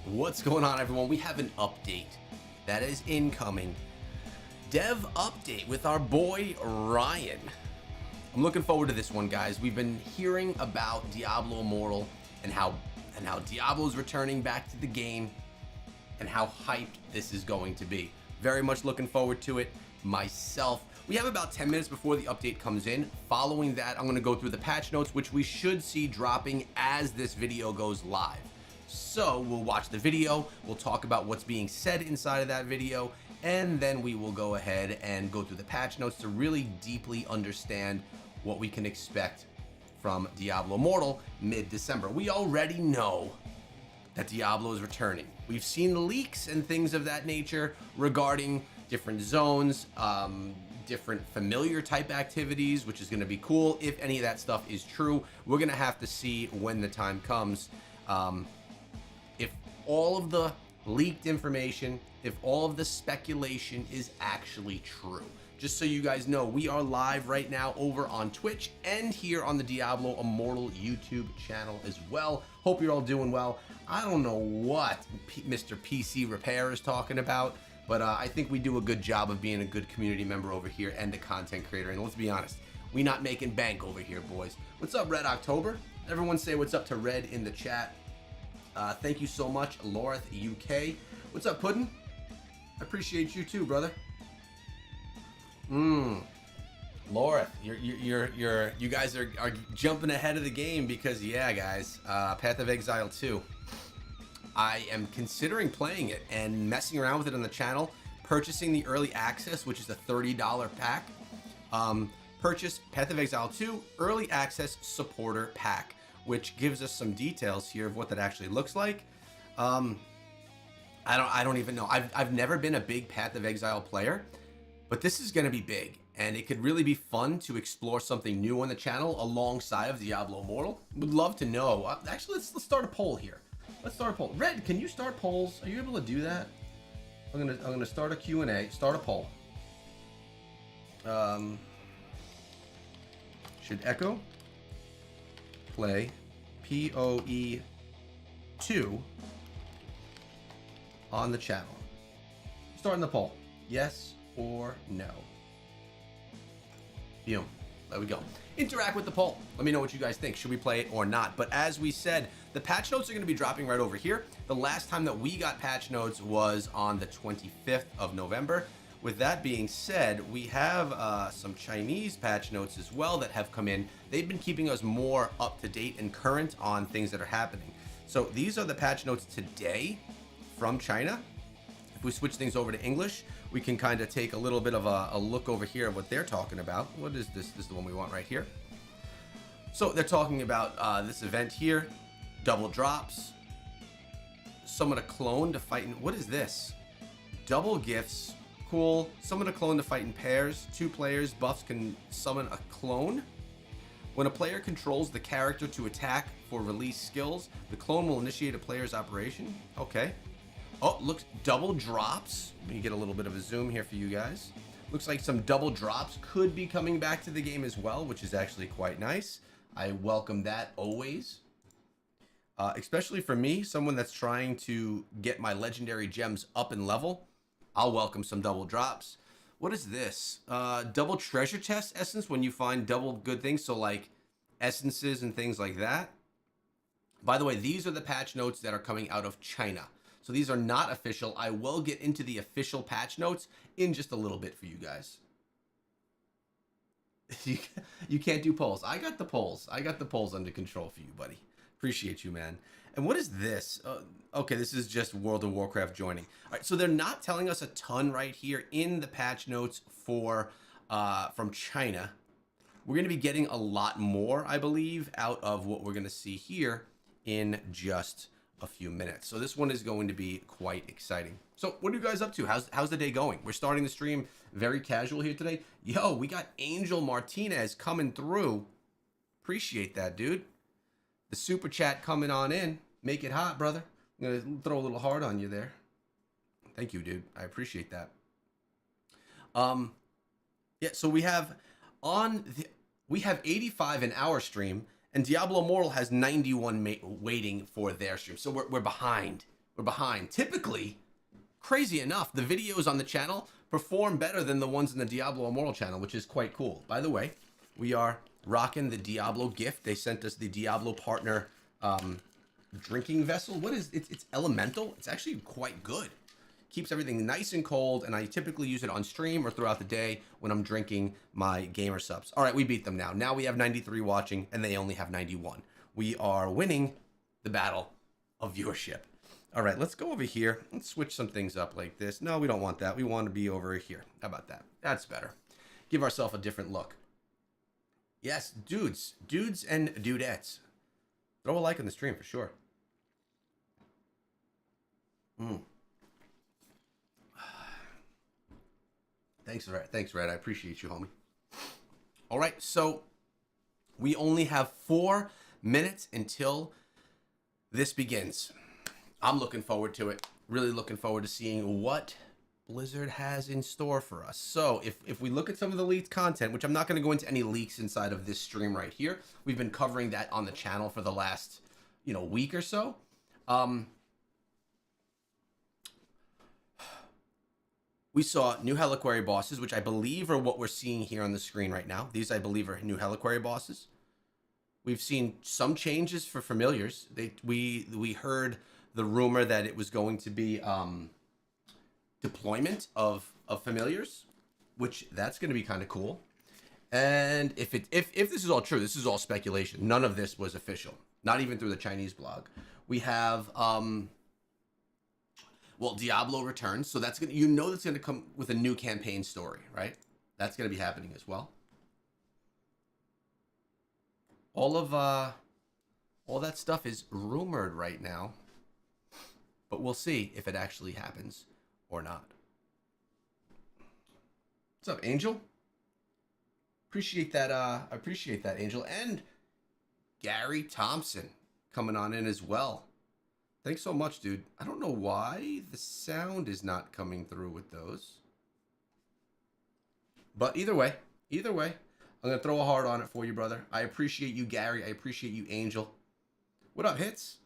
What's going on, everyone? We have an update that is incoming. Dev update with our boy Ryan. I'm looking forward to this one, guys. We've been hearing about Diablo Immortal and how Diablo's returning back to the game and how hyped this is going to be. Very much looking forward to it myself. We have about 10 minutes before the update comes in. Following that, I'm going to go through the patch notes, which we should see dropping as this video goes live. So we'll watch the video, we'll talk about what's being said inside of that video, and then we will go ahead and go through the patch notes to really deeply understand what we can expect from Diablo Immortal mid-December. We already know that Diablo is returning. We've seen leaks and things of that nature regarding different zones, different familiar type activities, which is going to be cool. If any of that stuff is true, we're going to have to see when the time comes. If all of the leaked information, if all of the speculation is actually true. Just so you guys know, we are live right now over on Twitch and here on the Diablo Immortal YouTube channel as well. Hope you're all doing well. I don't know what Mr. PC Repair is talking about, but I think we do a good job of being a good community member over here and a content creator. And let's be honest, we not making bank over here, boys. What's up, Red October? Everyone say what's up to Red in the chat. Thank you so much, Lorith UK. What's up, Puddin'? I appreciate you too, brother. Lorith, you guys are jumping ahead of the game because, yeah, guys, Path of Exile 2. I am considering playing it and messing around with it on the channel, purchasing the early access, which is a $30 pack. Purchase Path of Exile 2 early access supporter pack, which gives us some details here of what that actually looks like. I don't even know. I've never been a big Path of Exile player, but this is going to be big, and it could really be fun to explore something new on the channel alongside of Diablo Immortal. Would love to know. Actually, let's start a poll here. Let's start a poll. Red, can you start polls? Are you able to do that? I'm gonna start a Q&A. Start a poll. Should Echo play PoE 2 on the channel? Starting the poll. Yes or no? Boom. There we go. Interact with the poll. Let me know what you guys think. Should we play it or not? But as we said, the patch notes are going to be dropping right over here. The last time that we got patch notes was on the 25th of November. With that being said, we have some Chinese patch notes as well that have come in. They've been keeping us more up to date and current on things that are happening. So these are the patch notes today from China. If we switch things over to English, we can kind of take a little bit of a look over here at what they're talking about. What is this? This is the one we want right here. So they're talking about this event here, double drops, summon a clone to fight in, what is this? Double gifts. Cool. Summon a clone to fight in pairs. 2 players buffs can summon a clone. When a player controls the character to attack for release skills, the clone will initiate a player's operation. Okay. Oh, looks double drops. Let me get a little bit of a zoom here for you guys. Looks like some double drops could be coming back to the game as well, which is actually quite nice. I welcome that always. Especially for me, someone that's trying to get my legendary gems up in level. I'll welcome some double drops. What is this? Double treasure chest essence when you find double good things. So like essences and things like that. By the way, these are the patch notes that are coming out of China. So these are not official. I will get into the official patch notes in just a little bit for you guys. You can't do polls. I got the polls. I got the polls under control for you, buddy. Appreciate you, man. And what is this? Okay, this is just World of Warcraft joining. All right, so they're not telling us a ton right here in the patch notes for from China. We're going to be getting a lot more, I believe, out of what we're going to see here in just a few minutes. So this one is going to be quite exciting. So what are you guys up to? How's the day going? We're starting the stream very casual here today. Yo, we got Angel Martinez coming through. Appreciate that, dude. The super chat coming on in. Make it hot, brother. I'm gonna throw a little heart on you there. Thank you, dude. I appreciate that. Yeah, so we have 85 in our stream, and Diablo Immortal has 91 waiting for their stream. So we're behind. We're behind. Typically, crazy enough, the videos on the channel perform better than the ones in the Diablo Immortal channel, which is quite cool. By the way, we are rocking the Diablo gift. They sent us the Diablo partner drinking vessel. What is it? It's elemental. It's actually quite good. Keeps everything nice and cold, and I typically use it on stream or throughout the day when I'm drinking my gamer subs. All right, we beat them now. Now we have 93 watching, and they only have 91. We are winning the battle of viewership. All right, let's go over here. Let's switch some things up like this. No, we don't want that. We want to be over here. How about that? That's better. Give ourselves a different look. Yes, dudes and dudettes. Throw a like on the stream for sure. Thanks, Red. I appreciate you, homie. All right, so we only have 4 minutes until this begins. I'm looking forward to it. Really looking forward to seeing what Blizzard has in store for us. So if we look at some of the leaked content, which I'm not going to go into any leaks inside of this stream right here. We've been covering that on the channel for the last, week or so. We saw new Helliquary bosses, which I believe are what we're seeing here on the screen right now. These, I believe, are new Helliquary bosses. We've seen some changes for familiars. We heard the rumor that it was going to be deployment of familiars, which that's going to be kind of cool. And if this is all true, this is all speculation. None of this was official, not even through the Chinese blog. We have Diablo returns, so that's that's gonna come with a new campaign story, right? That's gonna be happening as well. All that stuff is rumored right now, but we'll see if it actually happens or not. What's up, Angel? Appreciate that. I appreciate that, Angel, and Gary Thompson coming on in as well. Thanks so much, dude. I don't know why the sound is not coming through with those. But either way, I'm going to throw a heart on it for you, brother. I appreciate you, Gary. I appreciate you, Angel. What up, Hits?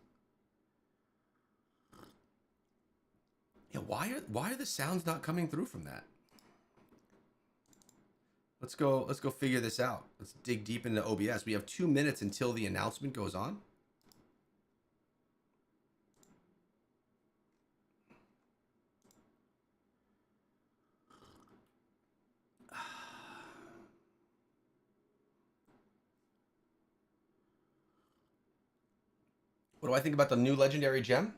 Yeah, why are the sounds not coming through from that? Let's go figure this out. Let's dig deep into OBS. We have 2 minutes until the announcement goes on. What do I think about the new legendary gem?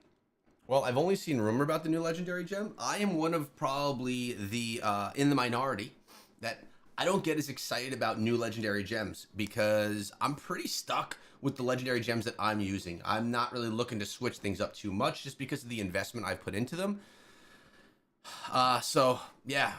Well, I've only seen rumor about the new legendary gem. I am one of probably the in the minority that I don't get as excited about new legendary gems because I'm pretty stuck with the legendary gems that I'm using. I'm not really looking to switch things up too much just because of the investment I've put into them. So yeah,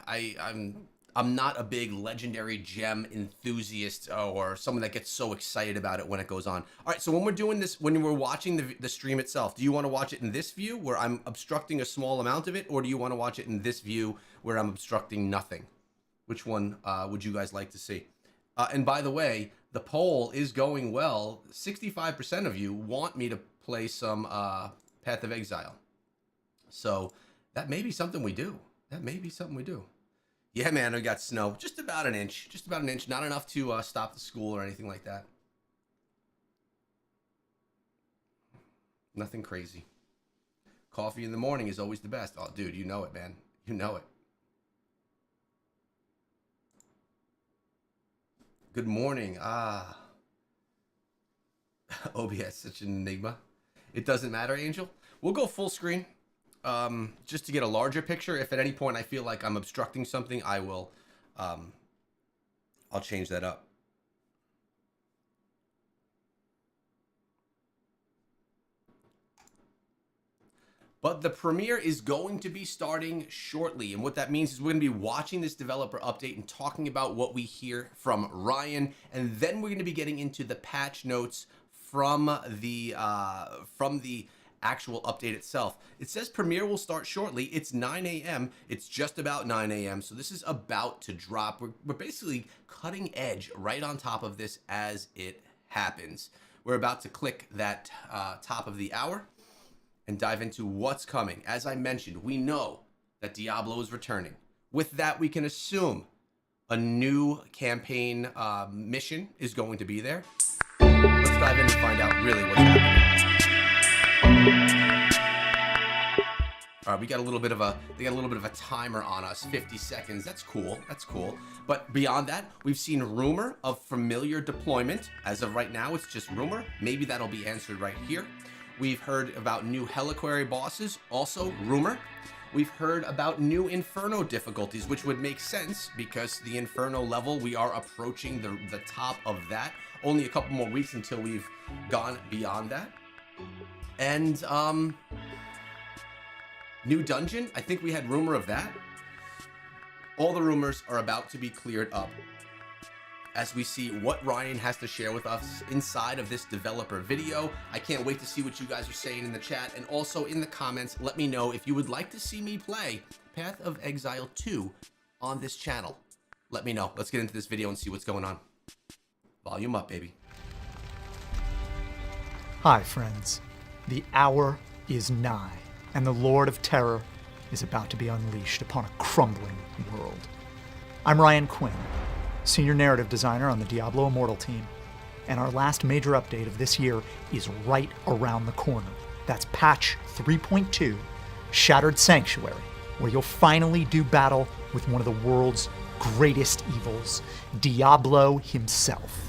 I'm not a big legendary gem enthusiast or someone that gets so excited about it when it goes on. All right, so when we're doing this, when we're watching the stream itself, do you want to watch it in this view where I'm obstructing a small amount of it, or do you want to watch it in this view where I'm obstructing nothing? Which one would you guys like to see? And by the way, the poll is going well. 65% of you want me to play some Path of Exile. So that may be something we do. Yeah, man, we got snow. Just about an inch. Not enough to stop the school or anything like that. Nothing crazy. Coffee in the morning is always the best. Oh, dude, you know it, man. You know it. Good morning. OBS, such an enigma. It doesn't matter, Angel. We'll go full screen. Just to get a larger picture. If at any point I feel like I'm obstructing something, I will, I'll change that up. But the premiere is going to be starting shortly. And what that means is we're going to be watching this developer update and talking about what we hear from Ryan. And then we're going to be getting into the patch notes from the actual update itself. It says premiere will start shortly. It's 9 a.m. It's just about 9 a.m. So this is about to drop. We're basically cutting edge right on top of this as it happens. We're about to click that top of the hour. and dive into what's coming. As I mentioned, we know that Diablo is returning. With that, we can assume a new campaign mission is going to be there. Let's dive in and find out really what's happening. All right, they got a little bit of a timer on us, 50 seconds. That's cool. But beyond that, we've seen rumor of familiar deployment. As of right now, it's just rumor. Maybe that'll be answered right here. We've heard about new Helliquary bosses, also rumor. We've heard about new Inferno difficulties, which would make sense because the Inferno level, we are approaching the top of that. Only a couple more weeks until we've gone beyond that. And new dungeon, I think we had rumor of that. All the rumors are about to be cleared up as we see what Ryan has to share with us inside of this developer video. I can't wait to see what you guys are saying in the chat, and also in the comments, let me know if you would like to see me play Path of Exile 2 on this channel. Let me know. Let's get into this video and see what's going on. Volume up, baby. Hi, friends. The hour is nigh, and the Lord of Terror is about to be unleashed upon a crumbling world. I'm Ryan Quinn, Senior Narrative Designer on the Diablo Immortal team, and our last major update of this year is right around the corner. That's patch 3.2, Shattered Sanctuary, where you'll finally do battle with one of the world's greatest evils, Diablo himself.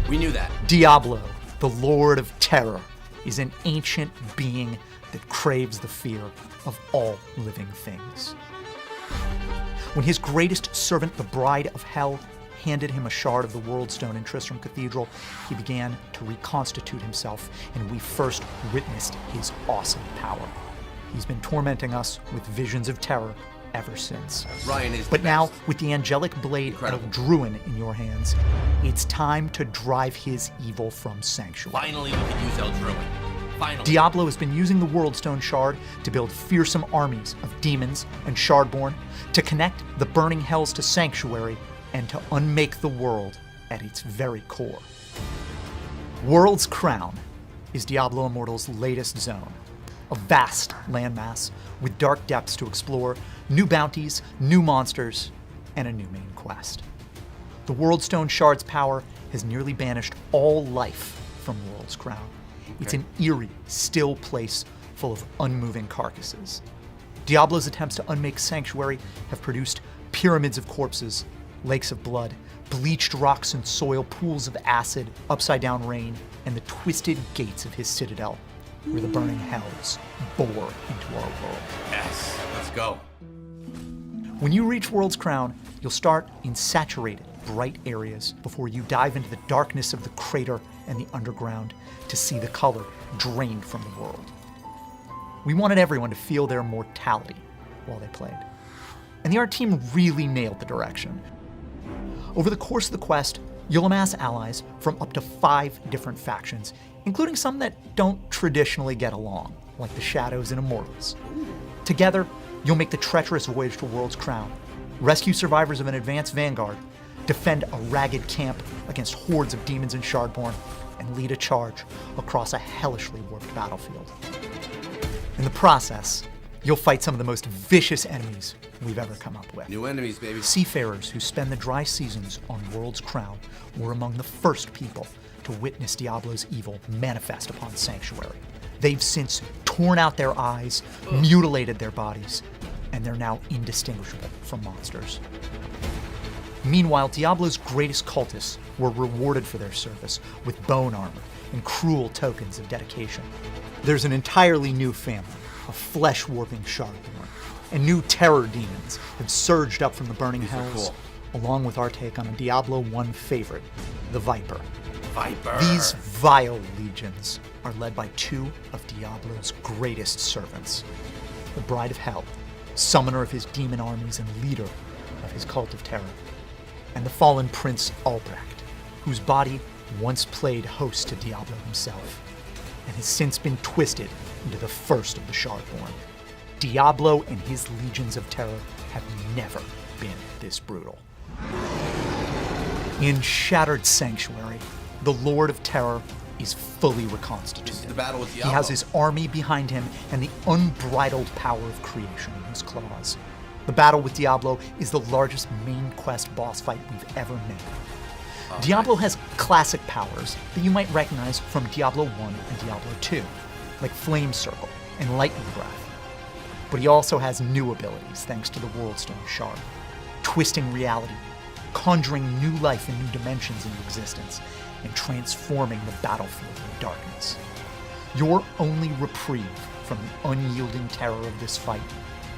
We knew that. Diablo, the Lord of Terror, is an ancient being that craves the fear of all living things. When his greatest servant, the Bride of Hell, handed him a shard of the World Stone in Tristram Cathedral, he began to reconstitute himself, and we first witnessed his awesome power. He's been tormenting us with visions of terror ever since. Ryan is But now, with the angelic blade of Druin in your hands, it's time to drive his evil from Sanctuary. Finally, we can use El Druin. Finally. Diablo has been using the Worldstone Shard to build fearsome armies of demons and Shardborn, to connect the burning hells to Sanctuary, and to unmake the world at its very core. World's Crown is Diablo Immortal's latest zone, a vast landmass with dark depths to explore, new bounties, new monsters, and a new main quest. The Worldstone Shard's power has nearly banished all life from World's Crown. It's an eerie, still place full of unmoving carcasses. Diablo's attempts to unmake Sanctuary have produced pyramids of corpses, lakes of blood, bleached rocks and soil, pools of acid, upside-down rain, and the twisted gates of his citadel, where the burning hells bore into our world. Yes, let's go. When you reach World's Crown, you'll start in saturated, bright areas before you dive into the darkness of the crater and the underground to see the color drained from the world. We wanted everyone to feel their mortality while they played. And the art team really nailed the direction. Over the course of the quest, you'll amass allies from up to 5 different factions, including some that don't traditionally get along, like the Shadows and Immortals. Together, you'll make the treacherous voyage to World's Crown, rescue survivors of an advanced vanguard, defend a ragged camp against hordes of demons and Shardborn, and lead a charge across a hellishly warped battlefield. In the process, you'll fight some of the most vicious enemies we've ever come up with. New enemies, baby. Seafarers who spend the dry seasons on World's Crown were among the first people to witness Diablo's evil manifest upon Sanctuary. They've since torn out their eyes, mutilated their bodies, and they're now indistinguishable from monsters. Meanwhile, Diablo's greatest cultists were rewarded for their service with bone armor and cruel tokens of dedication. There's an entirely new family of flesh-warping Shardborn, and new terror demons have surged up from the burning hells, along with our take on a Diablo 1 favorite, the Viper. These vile legions are led by 2 of Diablo's greatest servants, the Bride of Hell, summoner of his demon armies and leader of his cult of terror, and the fallen Prince Albrecht, whose body once played host to Diablo himself, and has since been twisted into the first of the Shardborn. Diablo and his legions of terror have never been this brutal. In Shattered Sanctuary, the Lord of Terror is fully reconstituted. This is the battle with He Diablo. has his army behind him and the unbridled power of creation in his claws. The battle with Diablo is the largest main quest boss fight we've ever made. Diablo has classic powers that you might recognize from Diablo 1 and Diablo 2, like Flame Circle and Lightning Breath. But he also has new abilities thanks to the Worldstone Shard, twisting reality, conjuring new life and new dimensions into existence, and transforming the battlefield into darkness. Your only reprieve from the unyielding terror of this fight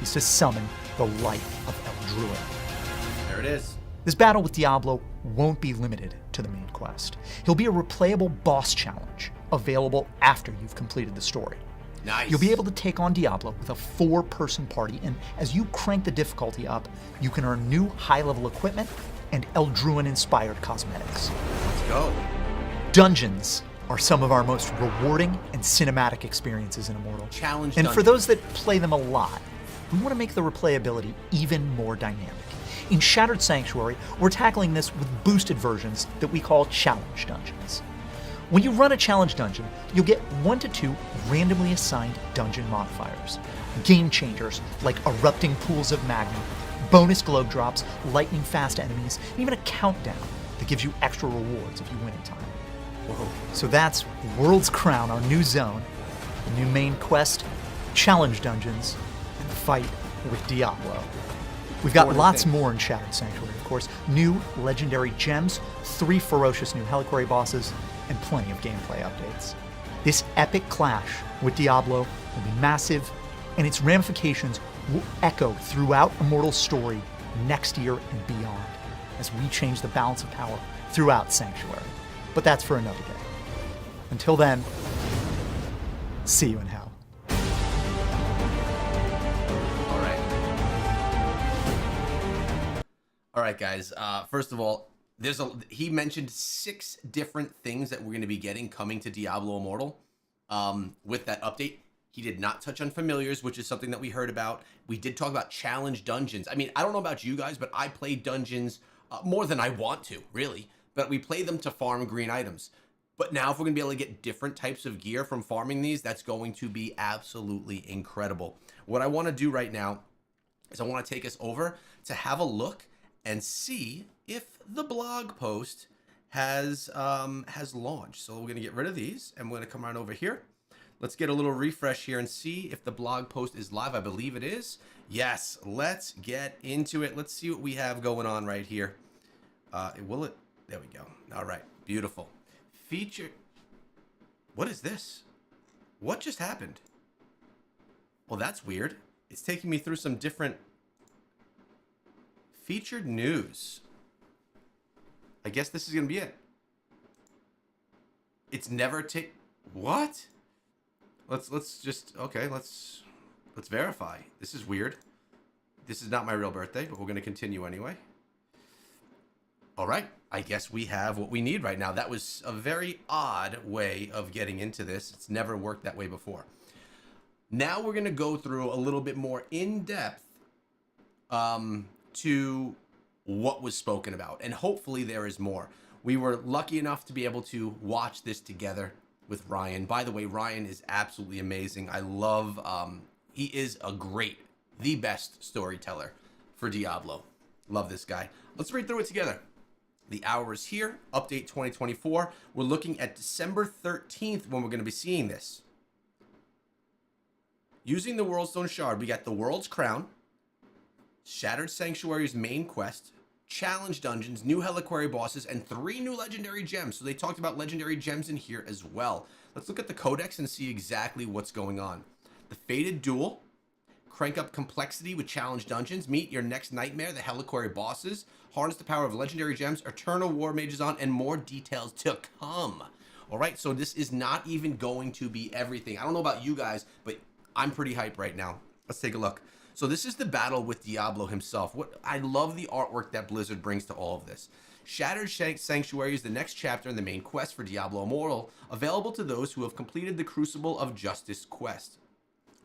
is to summon the light of Eldruin. There it is. This battle with Diablo won't be limited to the main quest. He'll be a replayable boss challenge available after you've completed the story. Nice. You'll be able to take on Diablo with a 4-person party, and as you crank the difficulty up, you can earn new high-level equipment and Eldruin-inspired cosmetics. Let's go. Dungeons are some of our most rewarding and cinematic experiences in Immortal. Challenge And for dungeons. those that play them a lot, we want to make the replayability even more dynamic. In Shattered Sanctuary, we're tackling this with boosted versions that we call challenge dungeons. When you run a challenge dungeon, you'll get 1 to 2 randomly assigned dungeon modifiers. Game changers like erupting pools of magma, bonus globe drops, lightning fast enemies, and even a countdown that gives you extra rewards if you win in time. Whoa. So that's World's Crown, our new zone, the new main quest, challenge dungeons, and the fight with Diablo. We've got More to lots think. more in Shattered Sanctuary, of course. New legendary gems, 3 ferocious new Helliquary bosses, and plenty of gameplay updates. This epic clash with Diablo will be massive, and its ramifications will echo throughout Immortal's story next year and beyond, as we change the balance of power throughout Sanctuary. But that's for another day. Until then, see you in hell. All right, guys. First of all, he mentioned 6 different things that we're going to be getting coming to Diablo Immortal with that update. He did not touch on familiars, which is something that we heard about. We did talk about challenge dungeons. I mean, I don't know about you guys, but I play dungeons more than I want to, really. But we play them to farm green items. But now if we're going to be able to get different types of gear from farming these, that's going to be absolutely incredible. What I want to do right now is I want to take us over to have a look and see if the blog post has launched. So we're going to get rid of these, and we're going to come right over here. Let's get a little refresh here and see if the blog post is live. I believe it is. Yes, let's get into it. Let's see what we have going on right here. Will it? There we go. All right, beautiful. Feature. What is this? What just happened? Well, that's weird. It's taking me through some different featured news. I guess this is gonna be it. It's never take. What? Let's just okay. Let's verify. This is weird. This is not my real birthday, but we're gonna continue anyway. All right. I guess we have what we need right now. That was a very odd way of getting into this. It's never worked that way before. Now we're gonna go through a little bit more in depth to what was spoken about, and hopefully there is more. We were lucky enough to be able to watch this together with Ryan. By the way, Ryan is absolutely amazing. I love, he is the best storyteller for Diablo. Love this guy. Let's read through it together. The hour is here, update 2024. We're looking at December 13th when we're going to be seeing this. Using the Worldstone Shard, we got the World's Crown, Shattered Sanctuary's main quest, challenge dungeons, new Helliquary bosses, and 3 new legendary gems. So they talked about legendary gems in here as well. Let's look at the codex and see exactly what's going on. The Fated Duel, crank up complexity with challenge dungeons, meet your next nightmare, the Helliquary bosses, harness the power of legendary gems, Eternal War Mages on, and more details to come. All right, so this is not even going to be everything. I don't know about you guys, but I'm pretty hyped right now. Let's take a look. So this is the battle with Diablo himself. I love the artwork that Blizzard brings to all of this. Shattered Sanctuary is the next chapter in the main quest for Diablo Immortal, available to those who have completed the Crucible of Justice quest.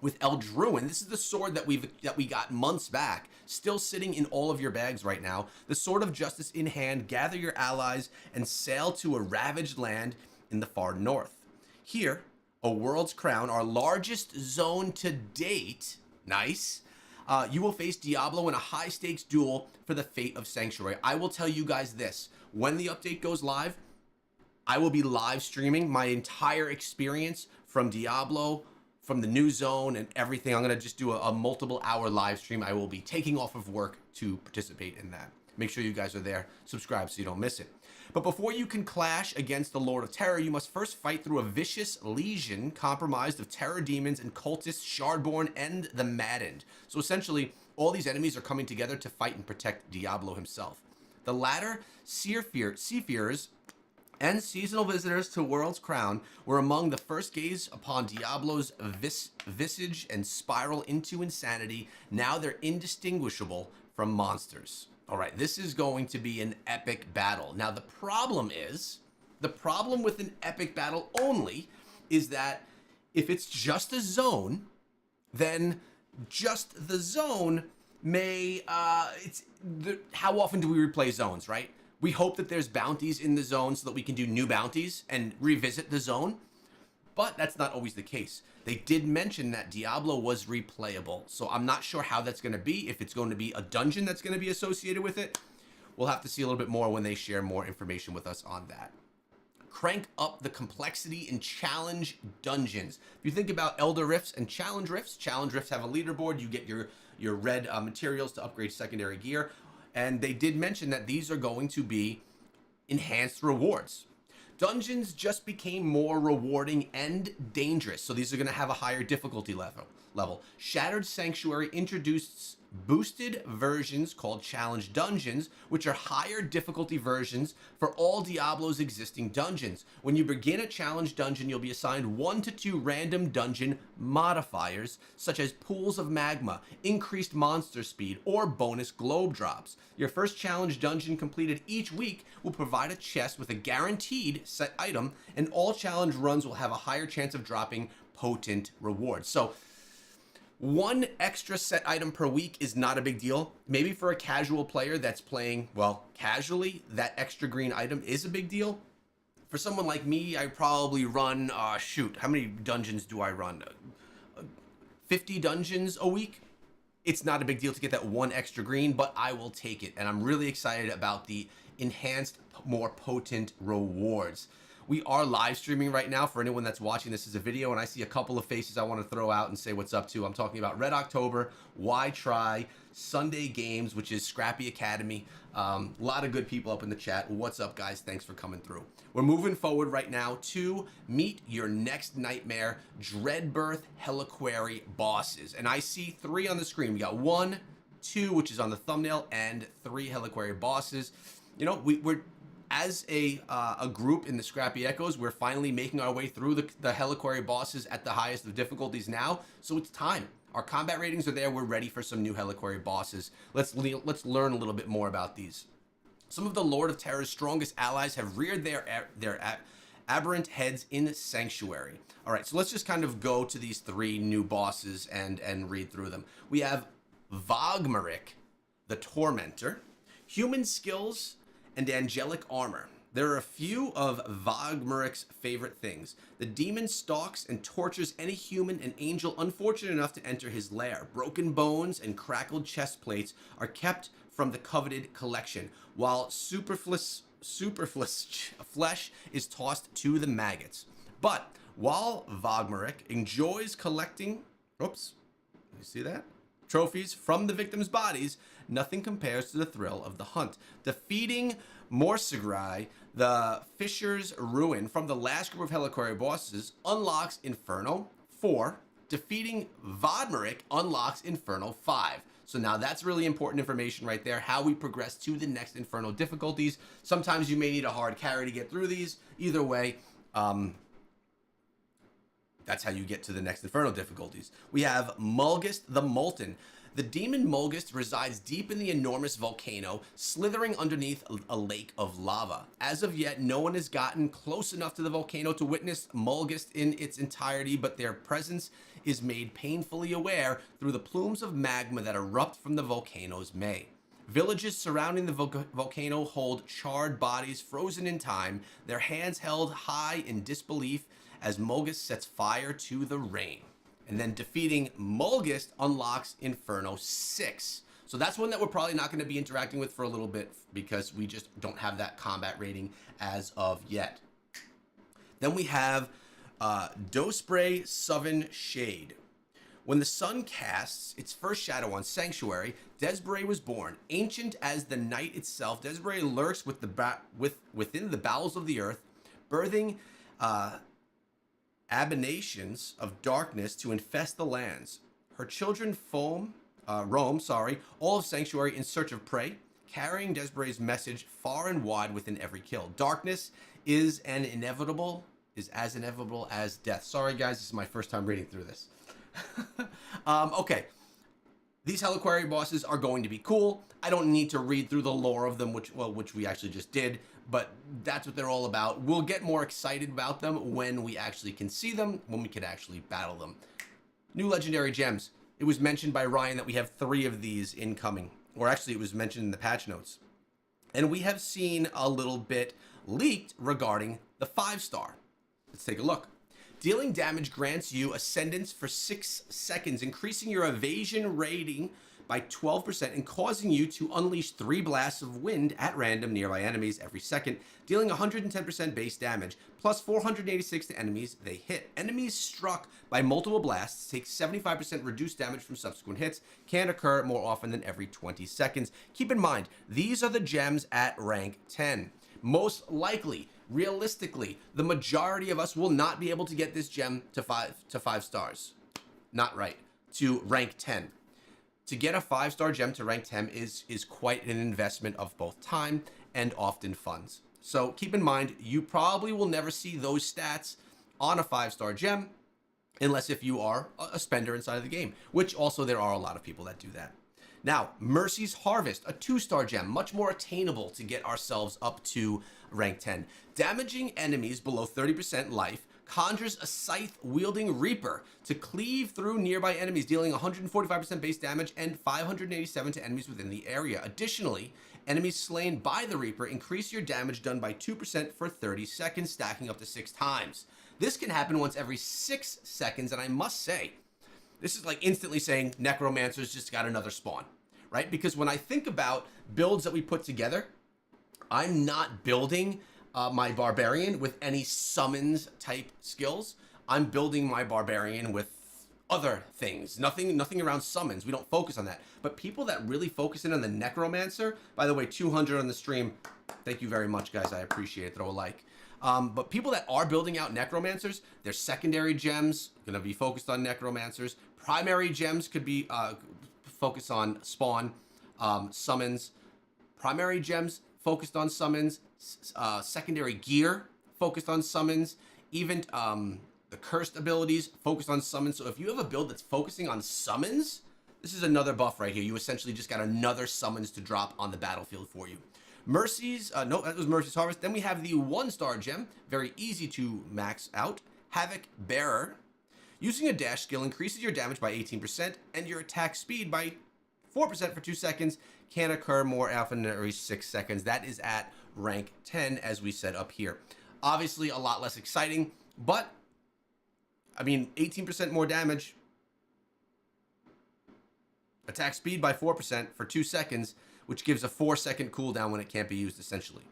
With Eldruin, this is the sword that we got months back, still sitting in all of your bags right now. The Sword of Justice in hand, gather your allies and sail to a ravaged land in the far north. Here, a World's Crown, our largest zone to date, nice, you will face Diablo in a high-stakes duel for the fate of Sanctuary. I will tell you guys this, when the update goes live, I will be live streaming my entire experience from Diablo, from the new zone and everything. I'm going to just do a multiple hour live stream. I will be taking off of work to participate in that. Make sure you guys are there. Subscribe so you don't miss it. But before you can clash against the Lord of Terror, you must first fight through a vicious legion comprised of terror demons and cultists, Shardborn, and the Maddened. So essentially, all these enemies are coming together to fight and protect Diablo himself. The latter, Seafarers, and seasonal visitors to World's Crown were among the first gaze upon Diablo's visage and spiral into insanity. Now they're indistinguishable from monsters. All right, this is going to be an epic battle. Now the problem with an epic battle only is that if it's just a zone, then just the zone may, how often do we replay zones, right? We hope that there's bounties in the zone so that we can do new bounties and revisit the zone, but that's not always the case. They did mention that Diablo was replayable, so I'm not sure how that's going to be, if it's going to be a dungeon that's going to be associated with it. We'll have to see a little bit more when they share more information with us on that. Crank up the complexity in challenge dungeons. If you think about Elder Rifts and Challenge Rifts have a leaderboard. You get your red materials to upgrade secondary gear. And they did mention that these are going to be enhanced rewards. Dungeons just became more rewarding and dangerous, so these are going to have a higher difficulty level. Shattered Sanctuary introduced boosted versions called Challenge Dungeons, which are higher difficulty versions for all Diablo's existing dungeons. When you begin a Challenge Dungeon, you'll be assigned 1 to 2 random dungeon modifiers, such as pools of magma, increased monster speed, or bonus globe drops. Your first Challenge Dungeon completed each week will provide a chest with a guaranteed set item, and all challenge runs will have a higher chance of dropping potent rewards. So, 1 extra set item per week is not a big deal. Maybe for a casual player that's playing, well, casually, that extra green item is a big deal. For someone like me, I probably run, how many dungeons do I run? 50 dungeons a week? It's not a big deal to get that 1 extra green, but I will take it. And I'm really excited about the enhanced, more potent rewards. We are live streaming right now for anyone that's watching this as a video, and I see a couple of faces I want to throw out and say what's up to. I'm talking about Red October, Why Try, Sunday Games, which is Scrappy Academy. A lot of good people up in the chat. What's up, guys? Thanks for coming through. We're moving forward right now to meet your next nightmare, Dreadbirth Helliquary bosses. And I see 3 on the screen. We got 1, 2, which is on the thumbnail, and 3 Helliquary bosses. You know, we're as a group in the Scrappy Echoes, we're finally making our way through the Helliquary bosses at the highest of difficulties now, so it's time. Our combat ratings are there. We're ready for some new Helliquary bosses. Let's learn a little bit more about these. Some of the Lord of Terror's strongest allies have reared their aberrant heads in Sanctuary. All right, so let's just kind of go to these 3 new bosses and read through them. We have Vogmeric, the Tormentor, human skills, and angelic armor. There are a few of Vogmeric's favorite things. The demon stalks and tortures any human and angel unfortunate enough to enter his lair. Broken bones and crackled chest plates are kept from the coveted collection, while superfluous flesh is tossed to the maggots. But while Vogmeric enjoys collecting, you see that? Trophies from the victims' bodies, nothing compares to the thrill of the hunt. Defeating Morsagrai, the Fisher's Ruin, from the last group of Helliquary bosses, unlocks Inferno 4. Defeating Vogmeric unlocks Inferno 5. So now that's really important information right there, how we progress to the next Inferno difficulties. Sometimes you may need a hard carry to get through these. Either way, that's how you get to the next Inferno difficulties. We have Mulgust the Molten. The demon Mulgust resides deep in the enormous volcano, slithering underneath a lake of lava. As of yet, no one has gotten close enough to the volcano to witness Mulgust in its entirety, but their presence is made painfully aware through the plumes of magma that erupt from the volcano's may. Villages surrounding the volcano hold charred bodies frozen in time, their hands held high in disbelief as Mulgus sets fire to the rain. And then defeating Mulgus unlocks Inferno 6. So that's one that we're probably not going to be interacting with for a little bit because we just don't have that combat rating as of yet. Then we have Dospray Southern Shade. When the sun casts its first shadow on Sanctuary, Desbray was born. Ancient as the night itself, Desbray lurks within the bowels of the earth, birthing abominations of darkness to infest the lands. Her children roam all of Sanctuary in search of prey, carrying Desbray's message far and wide within every kill. Darkness is as inevitable as death. Sorry guys, this is my first time reading through this. Okay, these Helliquary bosses are going to be cool. I don't need to read through the lore of them, which we actually just did, but that's what they're all about. We'll get more excited about them when we actually can see them, when we can actually battle them. New legendary gems. It was mentioned by Ryan that we have 3 of these incoming, or actually it was mentioned in the patch notes. And we have seen a little bit leaked regarding the 5-star. Let's take a look. Dealing damage grants you Ascendance for 6 seconds, increasing your evasion rating by 12% and causing you to unleash 3 blasts of wind at random nearby enemies every second, dealing 110% base damage, plus 486 to enemies they hit. Enemies struck by multiple blasts take 75% reduced damage from subsequent hits, can occur more often than every 20 seconds. Keep in mind, these are the gems at rank 10. Most likely, realistically, the majority of us will not be able to get this gem to 5 stars. Not right. To rank 10. To get a 5-star gem to rank 10 is quite an investment of both time and often funds. So keep in mind, you probably will never see those stats on a 5-star gem unless if you are a spender inside of the game, which also there are a lot of people that do that. Now, Mercy's Harvest, a 2-star gem, much more attainable to get ourselves up to rank 10. Damaging enemies below 30% life, conjures a scythe-wielding Reaper to cleave through nearby enemies, dealing 145% base damage and 587 to enemies within the area. Additionally, enemies slain by the Reaper increase your damage done by 2% for 30 seconds, stacking up to 6 times. This can happen once every 6 seconds, and I must say, this is like instantly saying Necromancer's just got another spawn, right? Because when I think about builds that we put together, I'm not building my Barbarian with any summons type skills. I'm building my Barbarian with other things. Nothing around summons. We don't focus on that. But people that really focus in on the Necromancer, by the way, 200 on the stream. Thank you very much, guys. I appreciate it. Throw a like. But people that are building out Necromancers, their secondary gems going to be focused on Necromancers. Primary gems could be focused on spawn, summons. Primary gems focused on summons. Secondary gear focused on summons. Even the cursed abilities focused on summons. So if you have a build that's focusing on summons, this is another buff right here. You essentially just got another summons to drop on the battlefield for you. Mercy's, no, that was Mercy's Harvest. Then we have the 1-star gem, very easy to max out. Havoc Bearer. Using a dash skill increases your damage by 18% and your attack speed by 4% for 2 seconds. Can occur more often than every 6 seconds. That is at rank 10, as we said up here. Obviously, a lot less exciting, but, I mean, 18% more damage. Attack speed by 4% for 2 seconds, which gives a 4-second cooldown when it can't be used, essentially,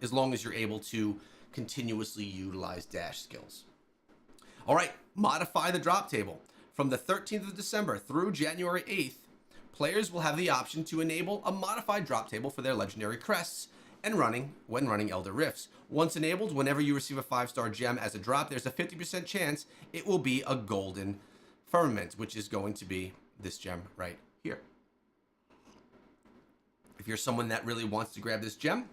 as long as you're able to continuously utilize dash skills. All right, modify the drop table. From the 13th of December through January 8th, players will have the option to enable a modified drop table for their legendary crests and when running Elder Rifts. Once enabled, whenever you receive a 5-star gem as a drop, there's a 50% chance it will be a golden firmament, which is going to be this gem right here. If you're someone that really wants to grab this gem,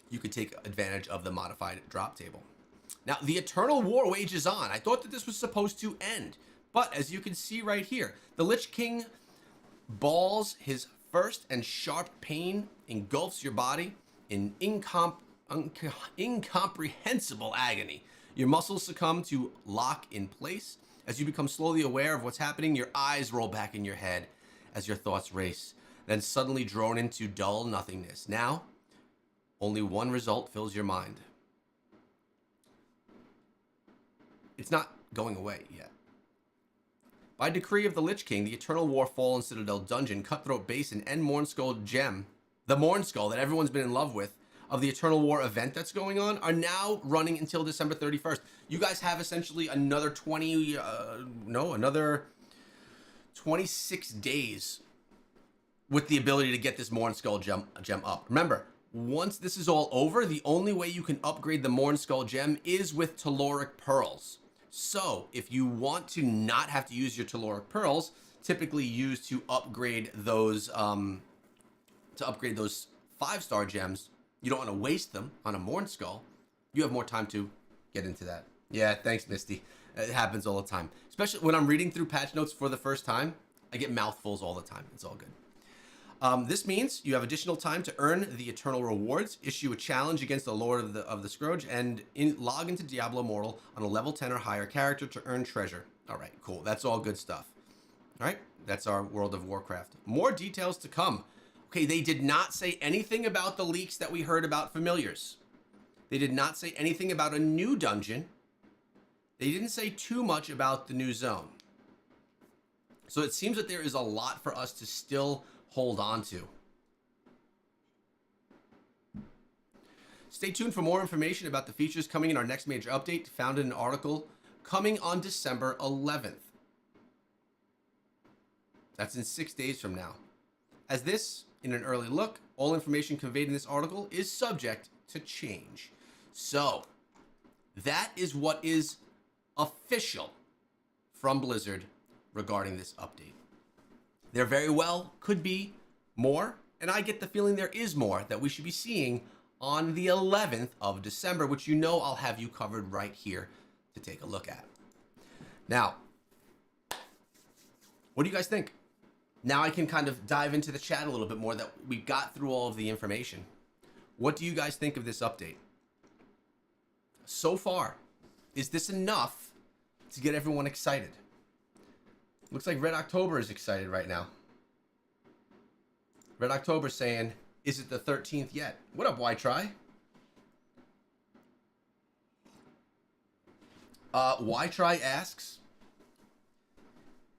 you could take advantage of the modified drop table. Now, the Eternal War wages on. I thought that this was supposed to end, but as you can see right here, the Lich King balls his first and sharp pain engulfs your body in incomprehensible agony. Your muscles succumb to lock in place. As you become slowly aware of what's happening, your eyes roll back in your head as your thoughts race. then suddenly drawn into dull nothingness. Now, only one result fills your mind. It's not going away yet. By decree of the Lich King, the Eternal War Fallen Citadel Dungeon, Cutthroat Basin, and Mornskull Gem, the Mornskull that everyone's been in love with, of the Eternal War event that's going on, are now running until December 31st. You guys have essentially another another 26 days with the ability to get this Mornskull gem up. Remember, once this is all over, the only way you can upgrade the Mornskull gem is with Telluric Pearls. So, if you want to not have to use your Telluric Pearls, typically used to upgrade those 5-star gems, you don't want to waste them on a Mornskull. You have more time to get into that. Yeah, thanks, Misty. It happens all the time. Especially when I'm reading through patch notes for the first time, I get mouthfuls all the time. It's all good. This means you have additional time to earn the Eternal Rewards, issue a challenge against the Lord of the Scourge, and log into Diablo Immortal on a level 10 or higher character to earn treasure. All right, cool. That's all good stuff. All right, that's our World of Warcraft. More details to come. Okay, they did not say anything about the leaks that we heard about Familiars. They did not say anything about a new dungeon. They didn't say too much about the new zone. So it seems that there is a lot for us to still hold on to. Stay tuned for more information about the features coming in our next major update, found in an article coming on December 11th. That's in 6 days from now. As this, in an early look, all information conveyed in this article is subject to change. So, that is what is official from Blizzard regarding this update. There very well could be more, and I get the feeling there is more that we should be seeing on the 11th of December, which you know I'll have you covered right here to take a look at. Now, what do you guys think? Now I can kind of dive into the chat a little bit more that we got through all of the information. What do you guys think of this update? So far, is this enough to get everyone excited? Looks like Red October is excited right now. Red October saying, is it the 13th yet? What up, Why Try? Why Try asks,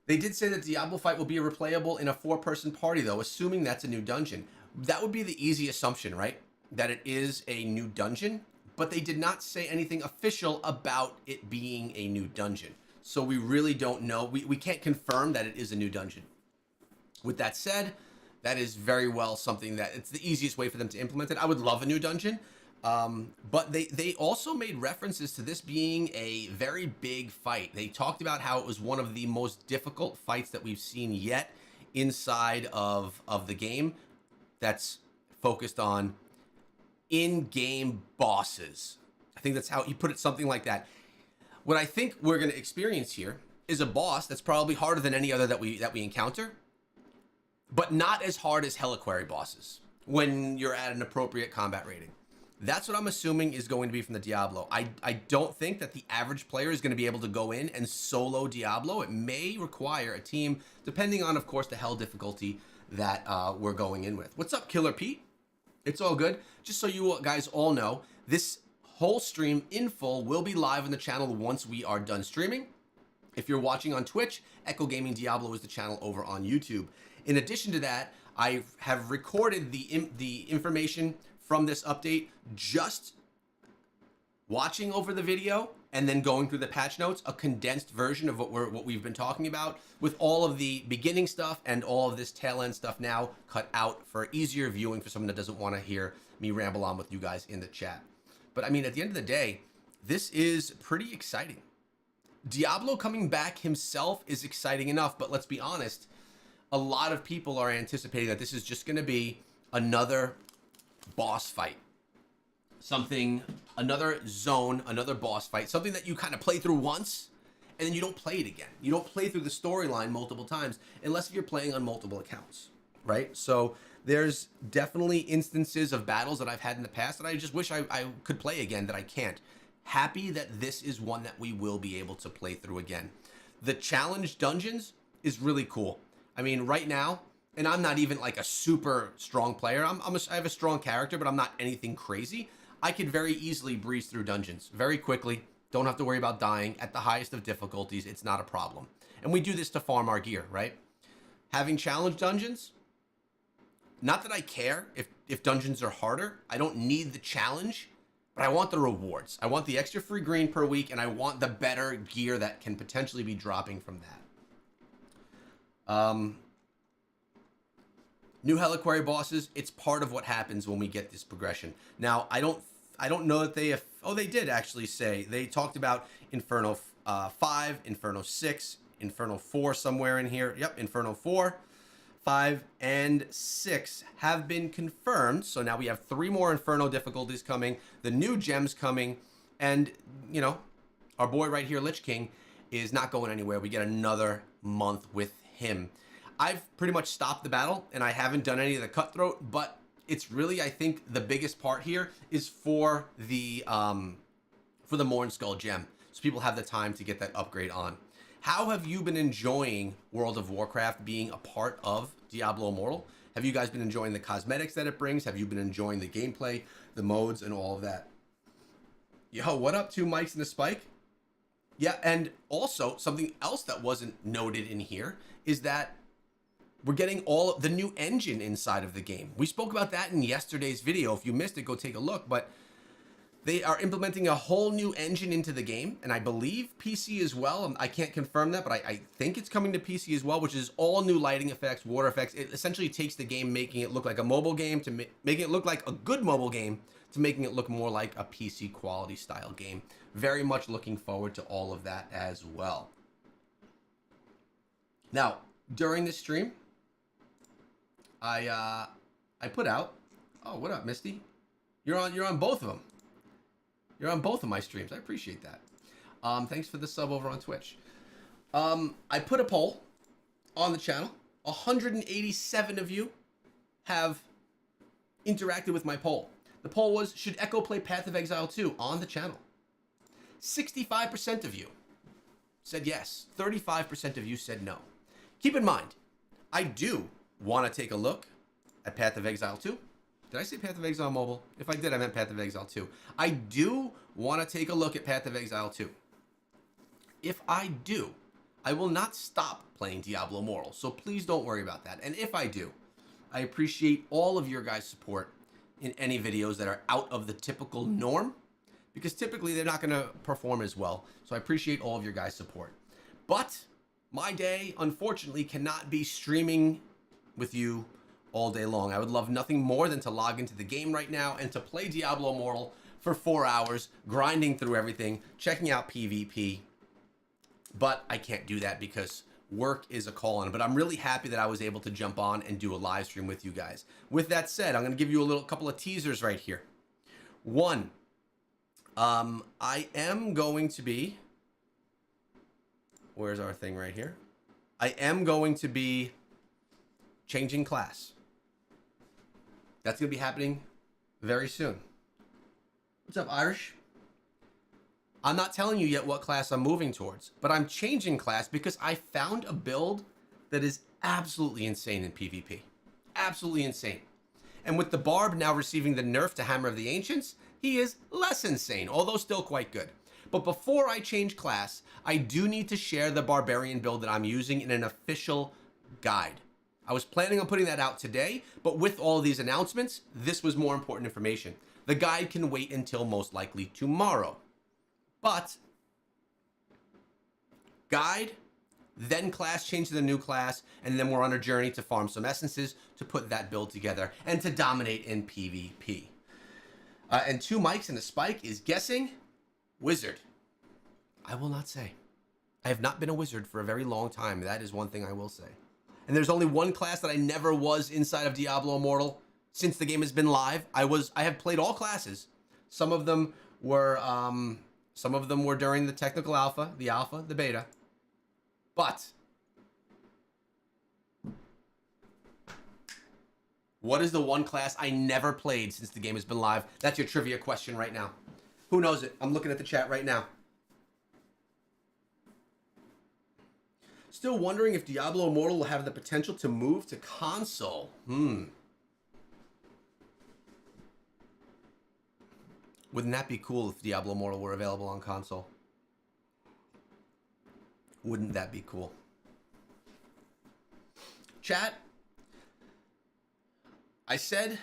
they did say that Diablo fight will be replayable in a 4-person party, though, assuming that's a new dungeon. That would be the easy assumption, right? That it is a new dungeon, but they did not say anything official about it being a new dungeon. So we really don't know. We can't confirm that it is a new dungeon. With that said, that is very well something that it's the easiest way for them to implement it. I would love a new dungeon. But they also made references to this being a very big fight. They talked about how it was one of the most difficult fights that we've seen yet inside of the game that's focused on in-game bosses. I think that's how he put it, something like that. What I think we're going to experience here is a boss that's probably harder than any other that we encounter, but not as hard as Helliquary bosses when you're at an appropriate combat rating. That's what I'm assuming is going to be from the Diablo. I don't think that the average player is going to be able to go in and solo Diablo. It may require a team, depending on, of course, the hell difficulty that we're going in with. What's up, Killer Pete? It's all good. Just so you guys all know, this whole stream in full will be live on the channel once we are done streaming. If you're watching on Twitch, Echo Gaming Diablo is the channel over on YouTube. In addition to that, I have recorded the information from this update, just watching over the video and then going through the patch notes, a condensed version of what we've been talking about, with all of the beginning stuff and all of this tail end stuff now cut out for easier viewing for someone that doesn't want to hear me ramble on with you guys in the chat. But I mean, at the end of the day, this is pretty exciting. Diablo coming back himself is exciting enough, but let's be honest, a lot of people are anticipating that this is just going to be another boss fight. Another zone, another boss fight, something that you kind of play through once and then you don't play it again. You don't play through the storyline multiple times unless you're playing on multiple accounts, right? So there's definitely instances of battles that I've had in the past that I just wish I could play again that I can't. Happy that this is one that we will be able to play through again. The challenge dungeons is really cool. I mean, right now, and I'm not even like a super strong player. I have a strong character, but I'm not anything crazy. I could very easily breeze through dungeons very quickly. Don't have to worry about dying. At the highest of difficulties, it's not a problem. And we do this to farm our gear, right? Having challenge dungeons, not that I care if dungeons are harder. I don't need the challenge, but I want the rewards. I want the extra free green per week, and I want the better gear that can potentially be dropping from that. New Helliquary bosses, it's part of what happens when we get this progression. Now, I don't know that they have, oh, they did actually say, they talked about Inferno 5, Inferno 6, Inferno 4 somewhere in here. Yep, Inferno 4, 5, and 6 have been confirmed. So now we have 3 more Inferno difficulties coming, the new gems coming, and, you know, our boy right here, Lich King, is not going anywhere. We get another month with him. I've pretty much stopped the battle, and I haven't done any of the cutthroat, but it's really, I think, the biggest part here is for the Mornskull gem, so people have the time to get that upgrade on. How have you been enjoying World of Warcraft being a part of Diablo Immortal? Have you guys been enjoying the cosmetics that it brings? Have you been enjoying the gameplay, the modes, and all of that? Yo, what up, 2 mics and a spike? Yeah, and also something else that wasn't noted in here is that we're getting all of the new engine inside of the game. We spoke about that in yesterday's video. If you missed it, go take a look. But they are implementing a whole new engine into the game, and I believe PC as well. I can't confirm that, but I think it's coming to PC as well, which is all new lighting effects, water effects. It essentially takes the game, making it look like a mobile game, to making it look like a good mobile game, to making it look more like a PC quality style game. Very much looking forward to all of that as well. Now, during this stream, I put out, oh, what up, Misty? You're on both of them. You're on both of my streams. I appreciate that. Thanks for the sub over on Twitch. I put a poll on the channel. 187 of you have interacted with my poll. The poll was, should Echo play Path of Exile 2 on the channel? 65% of you said yes. 35% of you said no. Keep in mind, I do want to take a look at Path of Exile 2. Did I say Path of Exile Mobile? If I did, I meant Path of Exile 2. I do want to take a look at Path of Exile 2. If I do, I will not stop playing Diablo Immortal, so please don't worry about that. And if I do, I appreciate all of your guys' support in any videos that are out of the typical norm, because typically they're not going to perform as well. So I appreciate all of your guys' support. But my day, unfortunately, cannot be streaming with you all day long. I would love nothing more than to log into the game right now and to play Diablo Immortal for 4 hours, grinding through everything, checking out PvP. But I can't do that because work is a call on. But I'm really happy that I was able to jump on and do a live stream with you guys. With that said, I'm going to give you a couple of teasers right here. One, I am going to be, where's our thing right here? I am going to be changing class. That's going to be happening very soon. What's up, Irish? I'm not telling you yet what class I'm moving towards, but I'm changing class because I found a build that is absolutely insane in PvP. Absolutely insane. And with the Barb now receiving the nerf to Hammer of the Ancients, he is less insane, although still quite good. But before I change class, I do need to share the Barbarian build that I'm using in an official guide. I was planning on putting that out today, but with all these announcements, this was more important information. The guide can wait until most likely tomorrow. But guide, then class change to the new class, and then we're on a journey to farm some essences to put that build together and to dominate in PvP. And 2 mics and a spike is guessing wizard. I will not say. I have not been a wizard for a very long time. That is one thing I will say. And there's only one class that I never was inside of Diablo Immortal since the game has been live. I have played all classes. Some of them were during the technical alpha, the beta. But what is the one class I never played since the game has been live? That's your trivia question right now. Who knows it? I'm looking at the chat right now. Still wondering if Diablo Immortal will have the potential to move to console. Wouldn't that be cool if Diablo Immortal were available on console? Wouldn't that be cool? Chat, I said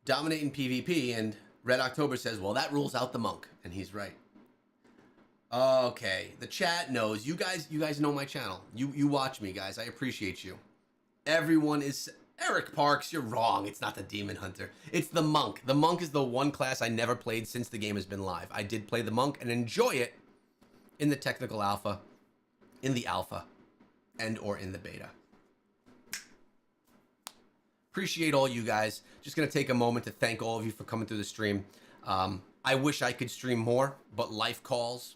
dominate in PvP, and Red October says, well, that rules out the monk, and he's right. Okay, the chat knows. You guys know my channel. You watch me, guys. I appreciate you. Everyone is... Eric Parks, you're wrong. It's not the Demon Hunter. It's the Monk. The Monk is the one class I never played since the game has been live. I did play the Monk and enjoy it in the technical alpha, in the alpha, and or in the beta. Appreciate all you guys. Just going to take a moment to thank all of you for coming through the stream. I wish I could stream more, but life calls.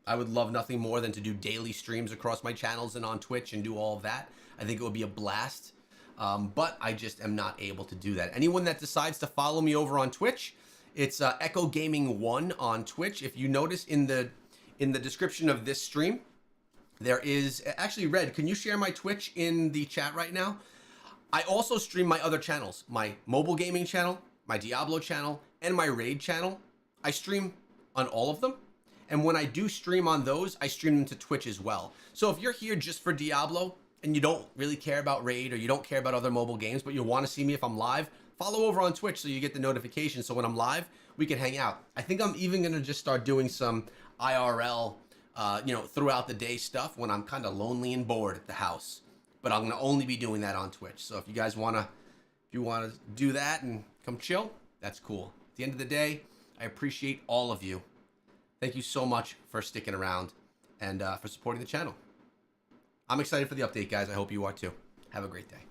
I would love nothing more than to do daily streams across my channels and on Twitch and do all of that. I think it would be a blast. But I just am not able to do that. Anyone that decides to follow me over on Twitch, it's Echo Gaming 1 on Twitch. If you notice in the description of this stream, there is actually, Red, can you share my Twitch in the chat right now? I also stream my other channels, my mobile gaming channel, my Diablo channel, and my Raid channel. I stream on all of them. And when I do stream on those, I stream them to Twitch as well. So if you're here just for Diablo and you don't really care about Raid or you don't care about other mobile games, but you want to see me if I'm live, follow over on Twitch so you get the notification. So when I'm live, we can hang out. I think I'm even going to just start doing some IRL, throughout the day stuff when I'm kind of lonely and bored at the house. But I'm going to only be doing that on Twitch. So if you guys want to do that and come chill, that's cool. At the end of the day, I appreciate all of you. Thank you so much for sticking around and for supporting the channel. I'm excited for the update, guys. I hope you are too. Have a great day.